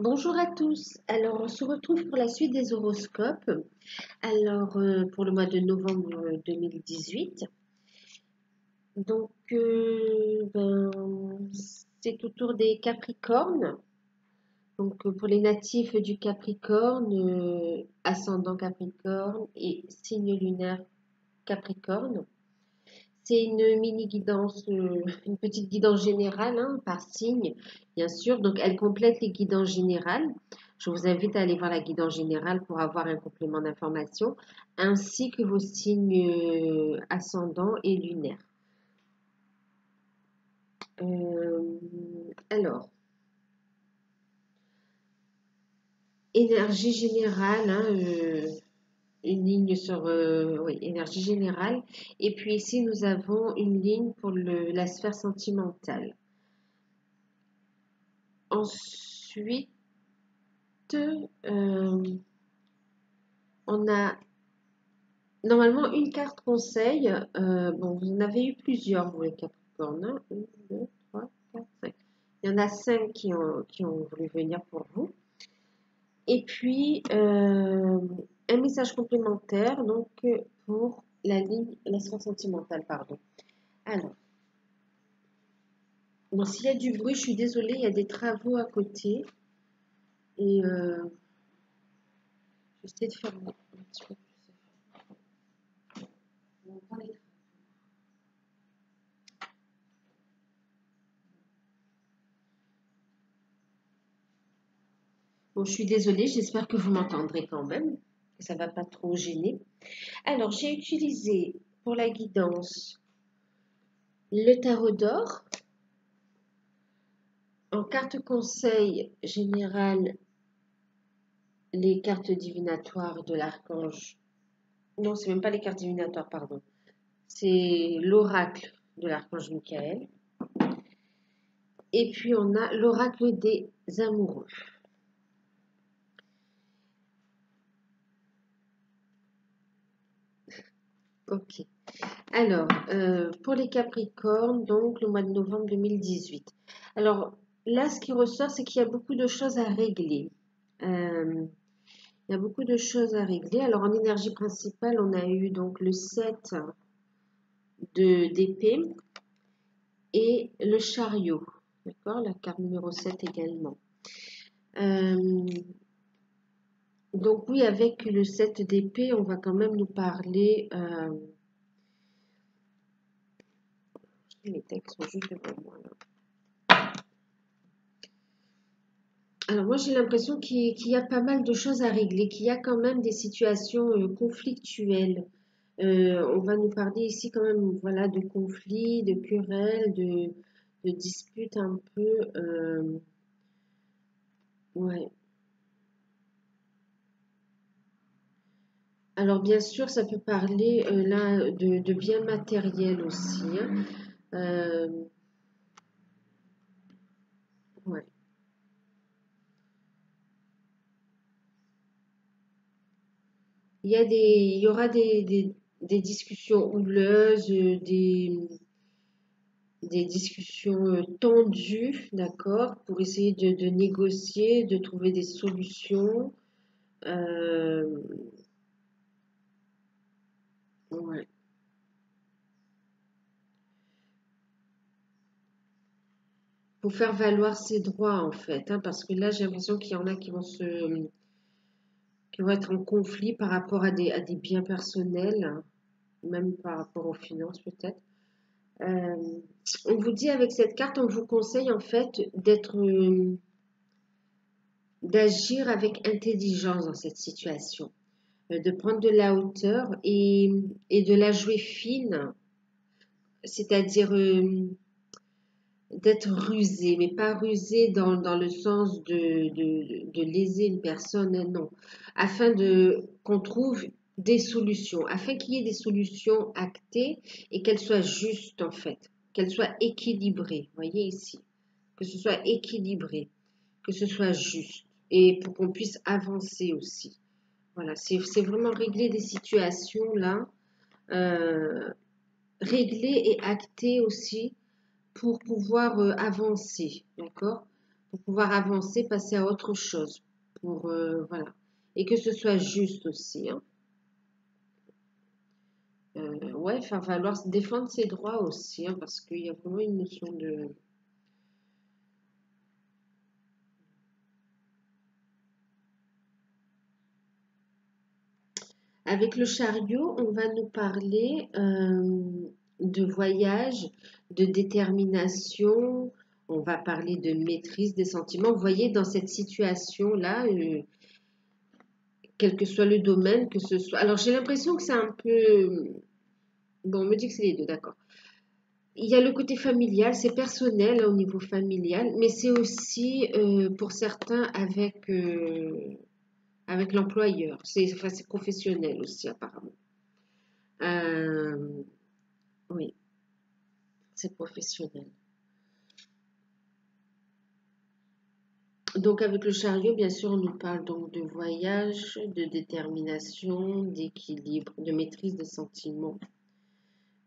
Bonjour à tous. Alors, on se retrouve pour la suite des horoscopes. Alors, pour le mois de novembre 2018. Donc, c'est autour des Capricornes. Donc, pour les natifs du Capricorne, ascendant Capricorne et signe lunaire Capricorne. C'est une mini guidance, une petite guidance générale par signe, bien sûr. Donc, elle complète les guidances générales. Je vous invite à aller voir la guidance générale pour avoir un complément d'information, ainsi que vos signes ascendants et lunaires. Alors, énergie générale, une ligne sur oui, énergie générale. Et puis ici, nous avons une ligne pour la sphère sentimentale. Ensuite, on a normalement une carte conseil. Bon, vous en avez eu plusieurs, vous les Capricornes. 1, 2, 3, 4, 5. Il y en a 5 qui ont voulu venir pour vous. Et puis, un message complémentaire donc pour la sphère sentimentale, pardon. Alors, bon, s'il y a du bruit, je suis désolée, il y a des travaux à côté. Et j'essaie de faire un petit peu plus. Bon, je suis désolée, j'espère que vous m'entendrez quand même, que ça ne va pas trop gêner. Alors, j'ai utilisé pour la guidance le tarot d'or. En carte conseil générale, les cartes divinatoires de l'archange. Non, c'est même pas les cartes divinatoires, pardon. C'est l'oracle de l'archange Michael. Et puis, on a l'oracle des amoureux. Ok. Alors, pour les Capricornes, donc le mois de novembre 2018. Alors, là, ce qui ressort, c'est qu'il y a beaucoup de choses à régler. Il y a beaucoup de choses à régler. Alors, en énergie principale, on a eu donc le 7 d'épée et le chariot. D'accord? La carte numéro 7 également. Donc, oui, avec le 7 d'épée, on va quand même nous parler. Les textes sont juste devant moi là. Alors moi j'ai l'impression qu'il y a pas mal de choses à régler, qu'il y a quand même des situations conflictuelles. On va nous parler ici quand même voilà, de conflits, de querelles, de disputes un peu. Ouais. Alors bien sûr ça peut parler là de biens matériels aussi. Euh, ouais. Il y aura des discussions houleuses, des discussions tendues, d'accord, pour essayer de négocier, de trouver des solutions. Euh, ouais. Pour faire valoir ses droits, en fait, parce que là, j'ai l'impression qu'il y en a qui vont être en conflit par rapport à des biens personnels, même par rapport aux finances, peut-être. Euh, on vous dit avec cette carte, on vous conseille en fait d'agir avec intelligence dans cette situation, de prendre de la hauteur et de la jouer fine, c'est-à-dire d'être rusé, mais pas rusé dans le sens de léser une personne, non, afin qu'on trouve des solutions, afin qu'il y ait des solutions actées et qu'elles soient justes en fait, qu'elles soient équilibrées, voyez ici, que ce soit équilibré, que ce soit juste et pour qu'on puisse avancer aussi. Voilà, c'est vraiment régler des situations là, euh, régler et acter aussi pour pouvoir avancer, d'accord? pour pouvoir avancer, passer à autre chose, pour voilà, et que ce soit juste aussi, hein. Ouais, il va falloir défendre ses droits aussi, hein, parce qu'il y a vraiment une notion de... Avec le chariot, on va nous parler de voyage, de détermination, on va parler de maîtrise des sentiments. Vous voyez, dans cette situation-là, quel que soit le domaine, que ce soit... Alors, j'ai l'impression que c'est un peu... Bon, on me dit que c'est les deux, d'accord. Il y a le côté familial, c'est personnel hein, au niveau familial, mais c'est aussi pour certains avec l'employeur. Enfin, c'est professionnel aussi apparemment. Euh, oui, c'est professionnel. Donc avec le chariot, bien sûr, on nous parle donc de voyage, de détermination, d'équilibre, de maîtrise des sentiments.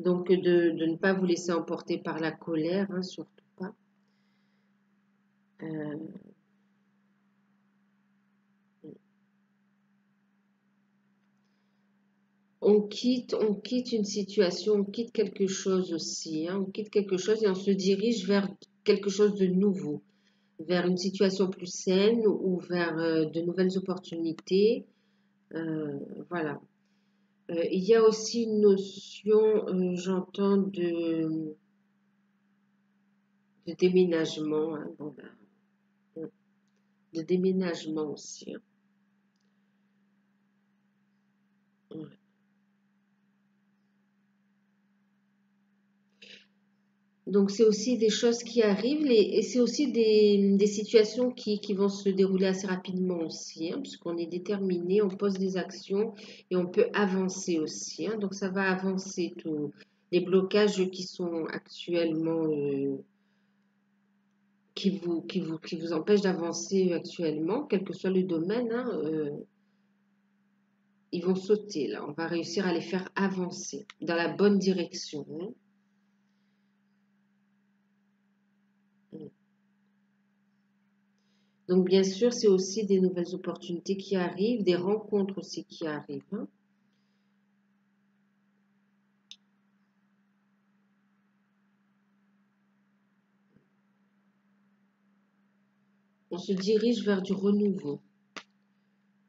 Donc de ne pas vous laisser emporter par la colère, hein, surtout pas. Euh, on quitte une situation, on quitte quelque chose aussi, hein, on quitte quelque chose et on se dirige vers quelque chose de nouveau, vers une situation plus saine ou vers de nouvelles opportunités. Voilà. Il y a aussi une notion, j'entends, de déménagement, hein, bon, de déménagement aussi, hein. Ouais. Donc, c'est aussi des choses qui arrivent et c'est aussi des situations qui vont se dérouler assez rapidement aussi, hein, puisqu'on est déterminé, on pose des actions et on peut avancer aussi, hein. Donc, ça va avancer tous les blocages qui sont actuellement, qui vous empêchent d'avancer actuellement, quel que soit le domaine, hein, ils vont sauter là. On va réussir à les faire avancer dans la bonne direction, hein. Donc, bien sûr, c'est aussi des nouvelles opportunités qui arrivent, des rencontres aussi qui arrivent, hein. On se dirige vers du renouveau.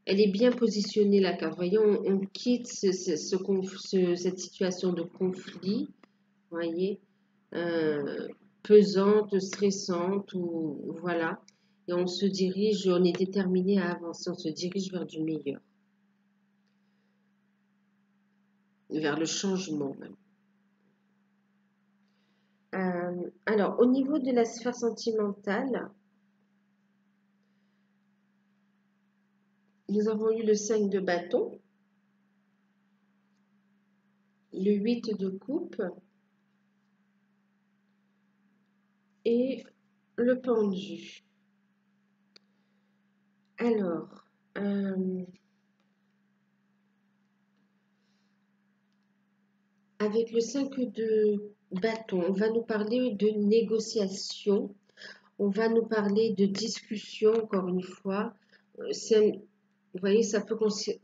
Elle est bien positionnée la carte. Voyez, on quitte cette situation de conflit, voyez, euh, pesante, stressante, ou voilà. Et on se dirige, on est déterminé à avancer, on se dirige vers du meilleur, vers le changement même. Alors, au niveau de la sphère sentimentale, nous avons eu le 5 de bâton, le 8 de coupe et le pendu. Alors, avec le 5 de bâton, on va nous parler de négociation, on va nous parler de discussion, encore une fois. Vous voyez, ça peut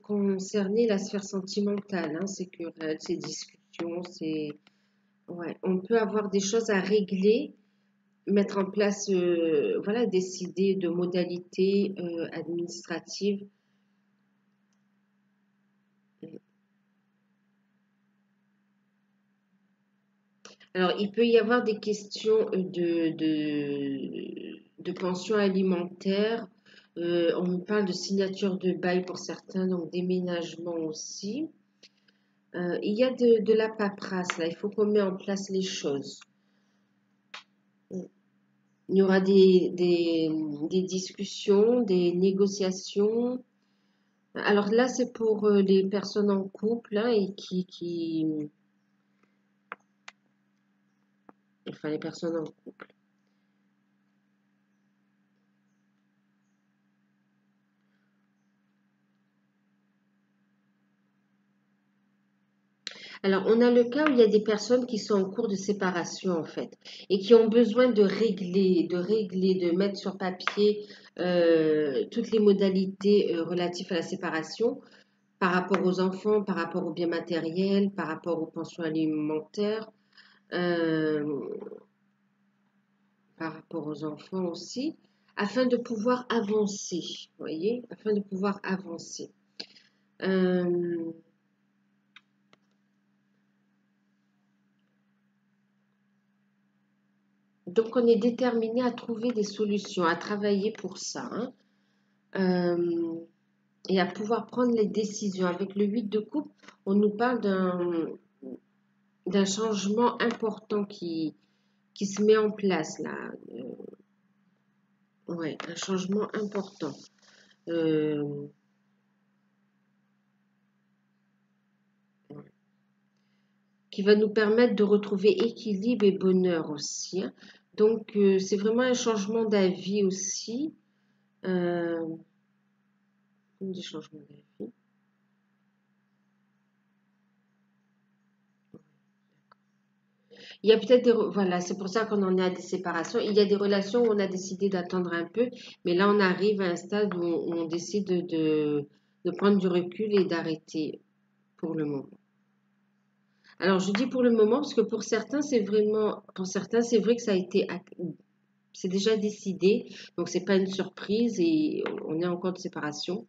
concerner la sphère sentimentale, hein, ces querelles, ces discussions, ouais, on peut avoir des choses à régler, mettre en place, voilà, décider de modalités administratives. Alors, il peut y avoir des questions de pension alimentaire. On me parle de signature de bail pour certains, donc déménagement aussi. Il y a de la paperasse, là. Il faut qu'on mette en place les choses. Il y aura des discussions, des négociations. Alors là, c'est pour les personnes en couple hein, et enfin les personnes en couple. Alors, on a le cas où il y a des personnes qui sont en cours de séparation, en fait, et qui ont besoin de mettre sur papier toutes les modalités relatives à la séparation par rapport aux enfants, par rapport aux biens matériels, par rapport aux pensions alimentaires, euh, par rapport aux enfants aussi, afin de pouvoir avancer, vous voyez, afin de pouvoir avancer. Euh, donc, on est déterminé à trouver des solutions, à travailler pour ça, hein, euh, et à pouvoir prendre les décisions. Avec le 8 de coupe, on nous parle d'un changement important qui se met en place là. Ouais, un changement important. Euh, qui va nous permettre de retrouver équilibre et bonheur aussi, hein. Donc, c'est vraiment un changement d'avis aussi. Euh, des changements d'avis. Il y a peut-être voilà, c'est pour ça qu'on en est à des séparations. Il y a des relations où on a décidé d'attendre un peu, mais là, on arrive à un stade où on décide de prendre du recul et d'arrêter pour le moment. Alors, je dis pour le moment parce que pour certains, c'est vrai que ça a été, c'est déjà décidé, donc c'est pas une surprise et on est encore de séparation.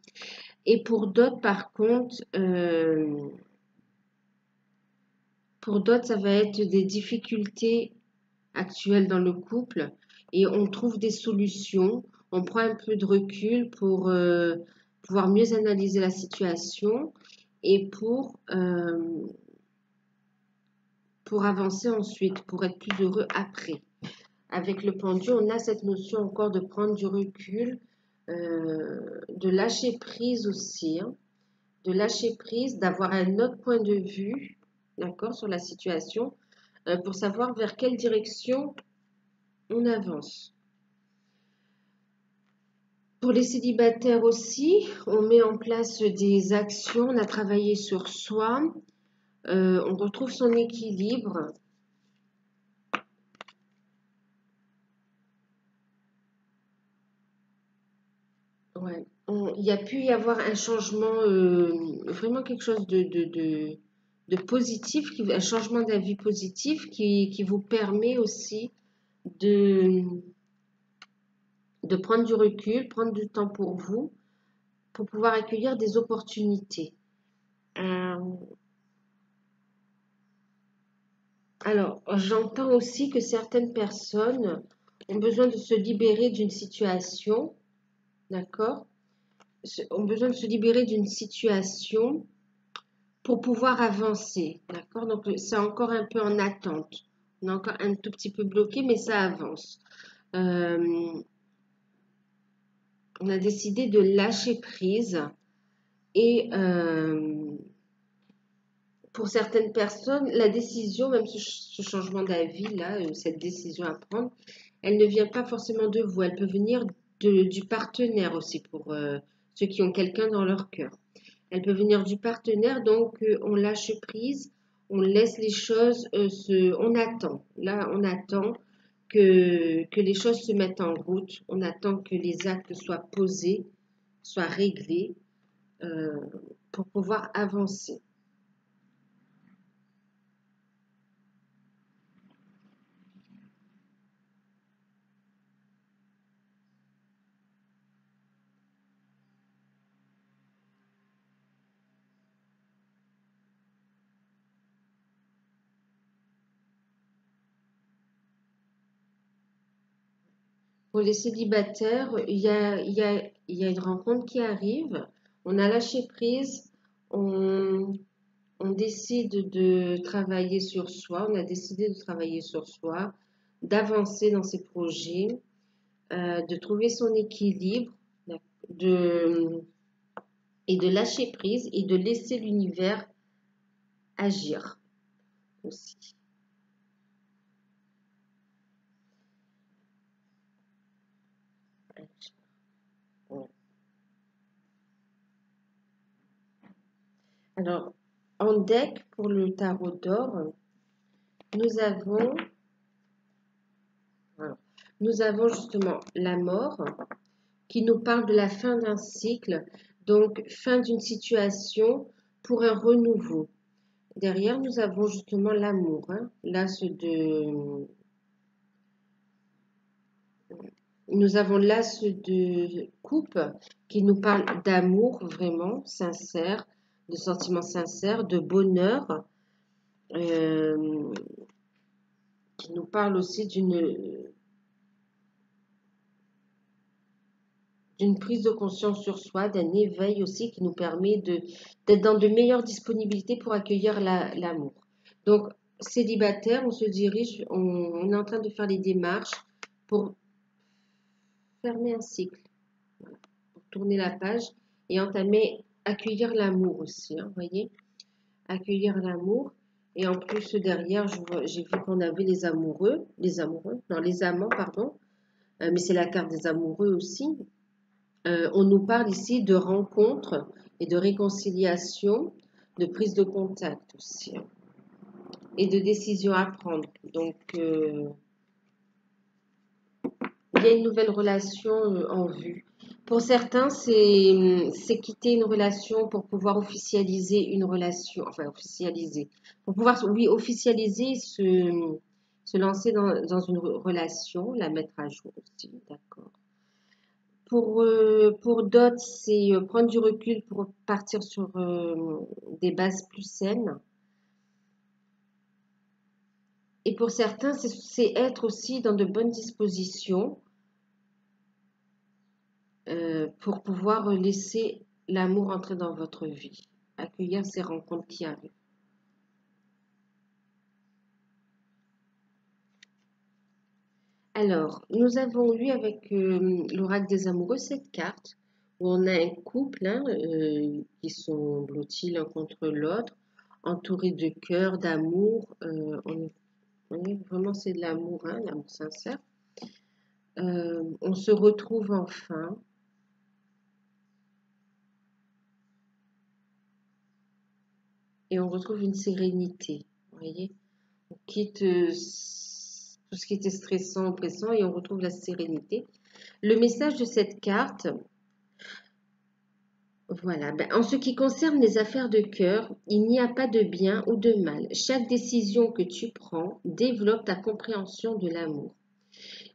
Et pour d'autres, par contre, pour d'autres, ça va être des difficultés actuelles dans le couple et on trouve des solutions. On prend un peu de recul pour pouvoir mieux analyser la situation et pour avancer ensuite, pour être plus heureux après. Avec le pendu, on a cette notion encore de prendre du recul, de lâcher prise aussi, hein, de lâcher prise, d'avoir un autre point de vue, d'accord, sur la situation, pour savoir vers quelle direction on avance. Pour les célibataires aussi, on met en place des actions, on a travaillé sur soi, on retrouve son équilibre. Ouais. Il y a pu y avoir un changement, vraiment quelque chose de positif, un changement d'avis positif qui vous permet aussi de, de prendre du recul, prendre du temps pour vous, pour pouvoir accueillir des opportunités. Euh, alors, j'entends aussi que certaines personnes ont besoin de se libérer d'une situation, d'accord? Ont besoin de se libérer d'une situation pour pouvoir avancer, d'accord? Donc, c'est encore un peu en attente. On est encore un tout petit peu bloqué, mais ça avance. Euh, on a décidé de lâcher prise et pour certaines personnes, la décision, même ce changement d'avis, là, cette décision à prendre, elle ne vient pas forcément de vous, elle peut venir du partenaire aussi pour ceux qui ont quelqu'un dans leur cœur. Elle peut venir du partenaire, donc on lâche prise, on laisse les choses, on attend. Là, on attend que les choses se mettent en route, on attend que les actes soient posés, soient réglés euh, pour pouvoir avancer. Pour les célibataires, il y a une rencontre qui arrive, on a lâché prise, on, on décide de travailler sur soi, on a décidé de travailler sur soi, d'avancer dans ses projets, de trouver son équilibre, de, et de lâcher prise et de laisser l'univers agir aussi. Alors, En deck, pour le tarot d'or, nous avons justement la mort qui nous parle de la fin d'un cycle, donc fin d'une situation pour un renouveau. Derrière, nous avons justement l'amour, hein, nous avons l'as de coupe qui nous parle d'amour vraiment sincère, de sentiments sincères, de bonheur, euh, qui nous parle aussi d'une prise de conscience sur soi, d'un éveil aussi qui nous permet d'être dans de meilleures disponibilités pour accueillir l'amour. Donc, célibataire, on se dirige, on est en train de faire les démarches pour fermer un cycle, voilà, pour tourner la page et entamer, accueillir l'amour aussi, hein, vous voyez, accueillir l'amour. Et en plus, derrière, j'ai vu qu'on avait les amants, pardon, mais c'est la carte des amoureux aussi. On nous parle ici de rencontres et de réconciliation, de prise de contact aussi, hein, et de décisions à prendre. Donc, il y a une nouvelle relation en vue. Pour certains, c'est quitter une relation pour pouvoir officialiser une relation, enfin officialiser, pour pouvoir, oui, officialiser, se lancer dans une relation, la mettre à jour aussi, d'accord. Pour d'autres, c'est prendre du recul pour partir sur des bases plus saines. Et pour certains, c'est être aussi dans de bonnes dispositions pour pouvoir laisser l'amour entrer dans votre vie, accueillir ces rencontres qui arrivent. Alors, nous avons eu avec l'oracle des amoureux cette carte où on a un couple, hein, qui sont blottis l'un contre l'autre, entourés de cœur, d'amour. Oui, vraiment, c'est de l'amour, hein, l'amour sincère. On se retrouve enfin. Et on retrouve une sérénité. Vous voyez, on quitte tout ce qui était stressant, oppressant, et on retrouve la sérénité. Le message de cette carte, voilà. Ben, en ce qui concerne les affaires de cœur, il n'y a pas de bien ou de mal. Chaque décision que tu prends développe ta compréhension de l'amour.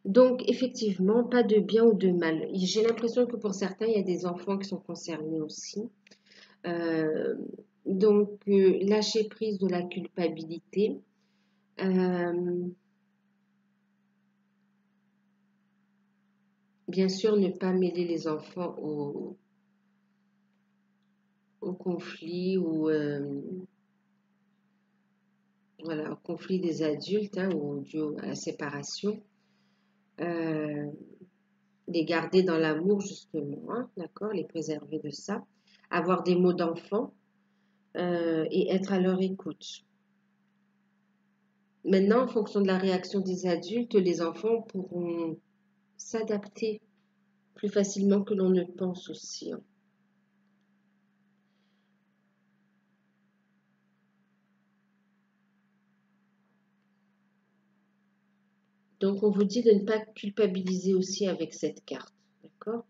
Donc, effectivement, pas de bien ou de mal. J'ai l'impression que pour certains, il y a des enfants qui sont concernés aussi. Euh, lâcher prise de la culpabilité. Bien sûr, ne pas mêler les enfants au conflit ou voilà, au conflit des adultes, hein, ou à la séparation. Les garder dans l'amour justement, hein, d'accord, les préserver de ça. Avoir des mots d'enfant et être à leur écoute. Maintenant, en fonction de la réaction des adultes, les enfants pourront s'adapter plus facilement que l'on ne pense aussi, hein. Donc, on vous dit de ne pas culpabiliser aussi avec cette carte, d'accord?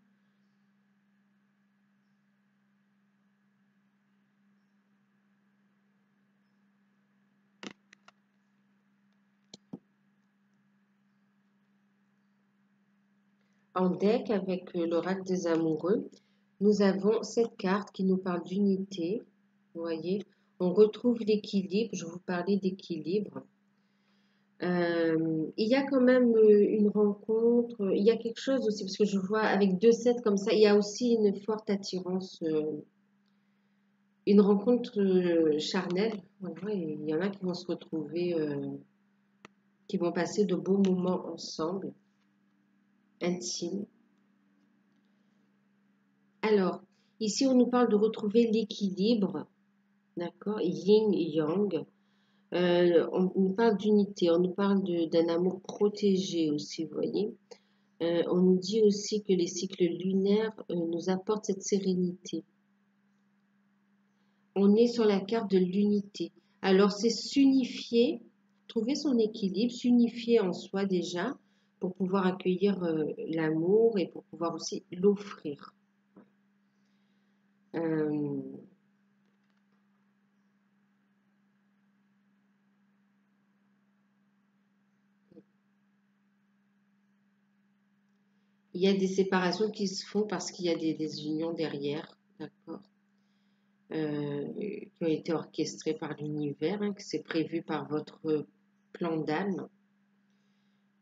En deck, avec l'oracle des amoureux, nous avons cette carte qui nous parle d'unité. Vous voyez, on retrouve l'équilibre. Je vous parlais d'équilibre. Il y a quand même une rencontre. Il y a quelque chose aussi, parce que je vois avec 2 sets comme ça, il y a aussi une forte attirance, une rencontre charnelle. Voilà, et il y en a qui vont se retrouver, qui vont passer de beaux moments ensemble, intimes. Alors, ici, on nous parle de retrouver l'équilibre, d'accord, yin et yang. On nous parle d'unité, on nous parle d'un amour protégé aussi, vous voyez. On nous dit aussi que les cycles lunaires nous apportent cette sérénité. on est sur la carte de l'unité. Alors, c'est s'unifier, trouver son équilibre, s'unifier en soi déjà, pour pouvoir accueillir l'amour et pour pouvoir aussi l'offrir. Euh, il y a des séparations qui se font parce qu'il y a des unions derrière, d'accord, qui ont été orchestrées par l'univers, hein, que c'est prévu par votre plan d'âme.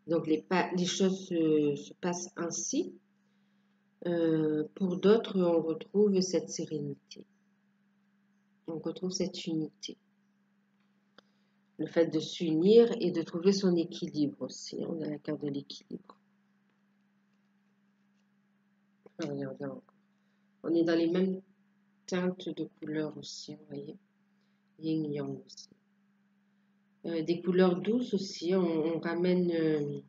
Donc les choses se passent ainsi. Pour d'autres, on retrouve cette sérénité, on retrouve cette unité. Le fait de s'unir et de trouver son équilibre aussi. On a la carte de l'équilibre. Regardez encore. On est dans les mêmes teintes de couleurs aussi, vous voyez. Yin Yang aussi. Des couleurs douces aussi. On ramène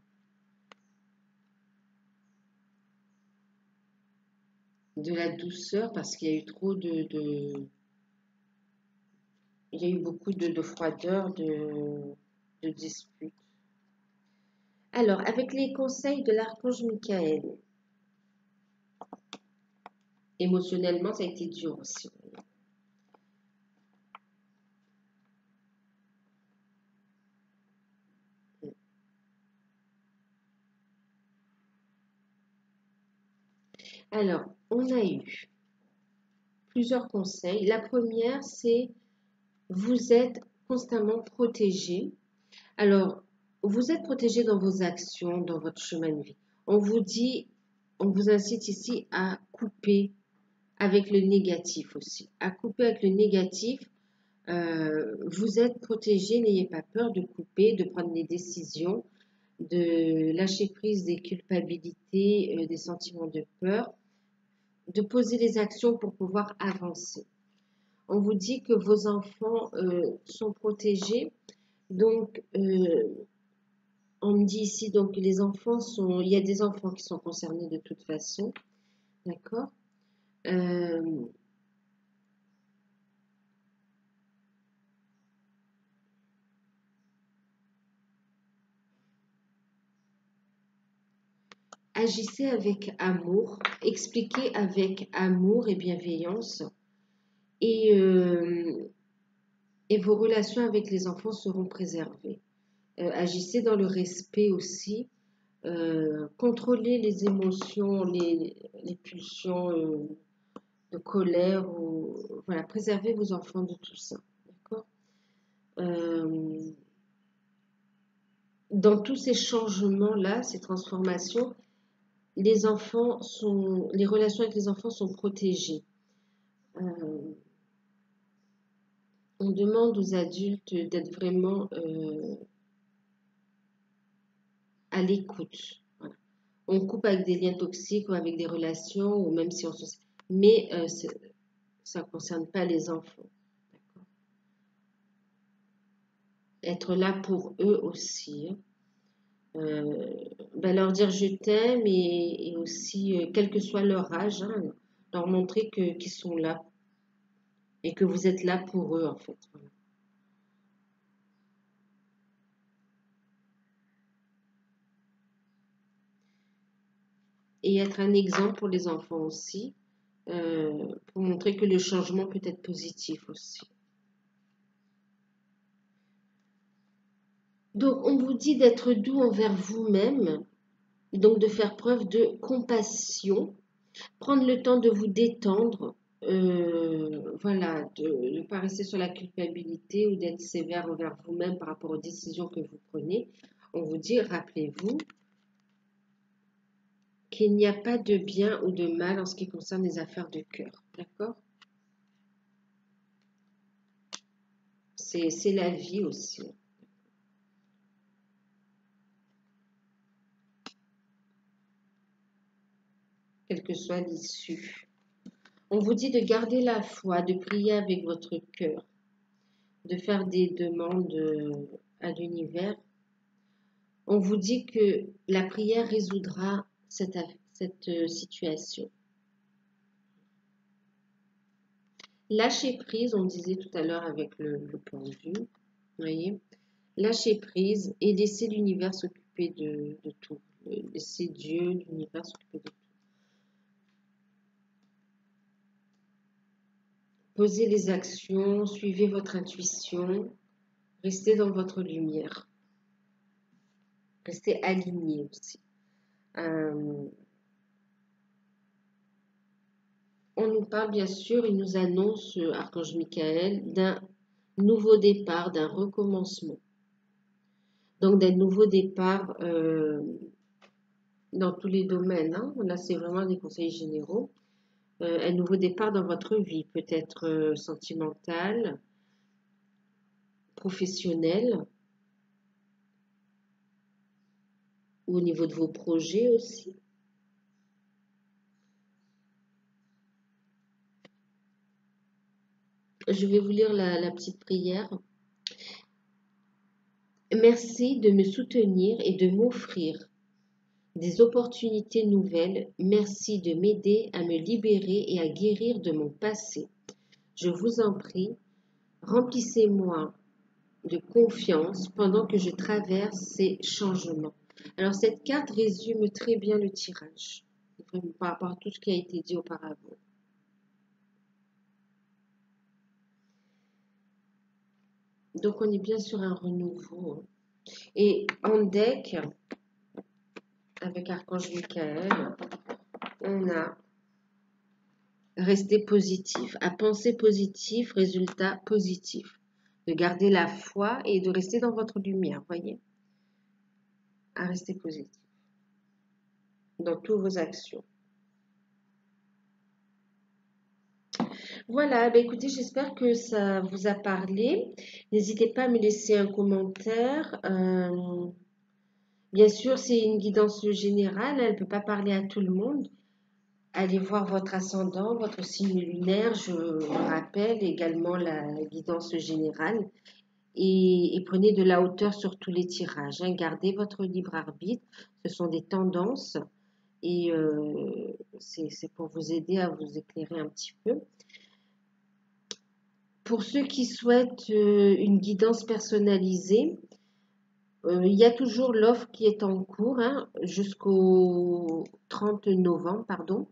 de la douceur parce qu'il y a eu trop il y a eu beaucoup de froideur, de disputes. Alors, avec les conseils de l'archange Michael, émotionnellement, ça a été dur aussi. Alors, on a eu plusieurs conseils. La première, c'est vous êtes constamment protégé. Alors, vous êtes protégé dans vos actions, dans votre chemin de vie. On vous dit, on vous incite ici à couper avec le négatif aussi. À couper avec le négatif, vous êtes protégé, n'ayez pas peur de couper, de prendre des décisions, de lâcher prise des culpabilités, des sentiments de peur, de poser les actions pour pouvoir avancer. On vous dit que vos enfants sont protégés. Donc, on me dit ici donc que les enfants sont... Il y a des enfants qui sont concernés de toute façon. D'accord. Agissez avec amour, expliquez avec amour et bienveillance. Et vos relations avec les enfants seront préservées. Agissez dans le respect aussi. Contrôlez les émotions, les pulsions de colère. Voilà, préservez vos enfants de tout ça. D'accord. Dans tous ces changements-là, ces transformations, les relations avec les enfants sont protégées. On demande aux adultes d'être vraiment à l'écoute. Voilà. On coupe avec des liens toxiques ou avec des relations, ou même si on se... Mais ça ne concerne pas les enfants. Être là pour eux aussi. Leur dire je t'aime et aussi, quel que soit leur âge, hein, leur montrer qu'ils sont là et que vous êtes là pour eux en fait. Voilà. Et être un exemple pour les enfants aussi, pour montrer que le changement peut être positif aussi. Donc, on vous dit d'être doux envers vous-même, donc de faire preuve de compassion, prendre le temps de vous détendre, voilà, de ne pas rester sur la culpabilité ou d'être sévère envers vous-même par rapport aux décisions que vous prenez. On vous dit, rappelez-vous qu'il n'y a pas de bien ou de mal en ce qui concerne les affaires de cœur. D'accord? C'est la vie aussi. Quelle que soit l'issue. On vous dit de garder la foi, de prier avec votre cœur, de faire des demandes à l'univers. On vous dit que la prière résoudra cette situation. Lâcher prise, on disait tout à l'heure avec le pendu, vous voyez, lâcher prise et laisser l'univers s'occuper de tout. Laisser Dieu, l'univers s'occuper de tout. Posez les actions, suivez votre intuition, restez dans votre lumière, restez aligné aussi. On nous parle bien sûr, il nous annonce, Archange Michael, d'un nouveau départ, d'un recommencement. Donc d'un nouveau départ dans tous les domaines. Hein. Là, c'est vraiment des conseils généraux. Un nouveau départ dans votre vie, peut-être sentimental, professionnel, ou au niveau de vos projets aussi. Je vais vous lire la petite prière. Merci de me soutenir et de m'offrir des opportunités nouvelles. Merci de m'aider à me libérer et à guérir de mon passé. Je vous en prie, remplissez-moi de confiance pendant que je traverse ces changements. Alors cette carte résume très bien le tirage, par rapport à tout ce qui a été dit auparavant. Donc on est bien sur un renouveau. Et en deck, avec Archange Michael, on a rester positif, à penser positif, résultat positif. De garder la foi et de rester dans votre lumière, voyez. À rester positif dans toutes vos actions. Voilà, bah écoutez, j'espère que ça vous a parlé. N'hésitez pas à me laisser un commentaire. Bien sûr, c'est une guidance générale, elle ne peut pas parler à tout le monde. Allez voir votre ascendant, votre signe lunaire, je le rappelle, également la guidance générale. Et prenez de la hauteur sur tous les tirages. Hein. Gardez votre libre arbitre. Ce sont des tendances et c'est pour vous aider à vous éclairer un petit peu. Pour ceux qui souhaitent une guidance personnalisée, il y a toujours l'offre qui est en cours hein, jusqu'au 30 novembre, pardon.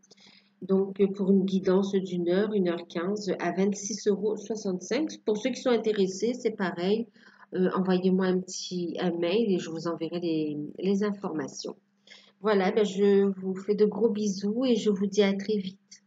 Donc, pour une guidance d'une heure, 1h15 à 26,65 €. Pour ceux qui sont intéressés, c'est pareil. Envoyez-moi un mail et je vous enverrai les informations. Voilà, ben je vous fais de gros bisous et je vous dis à très vite.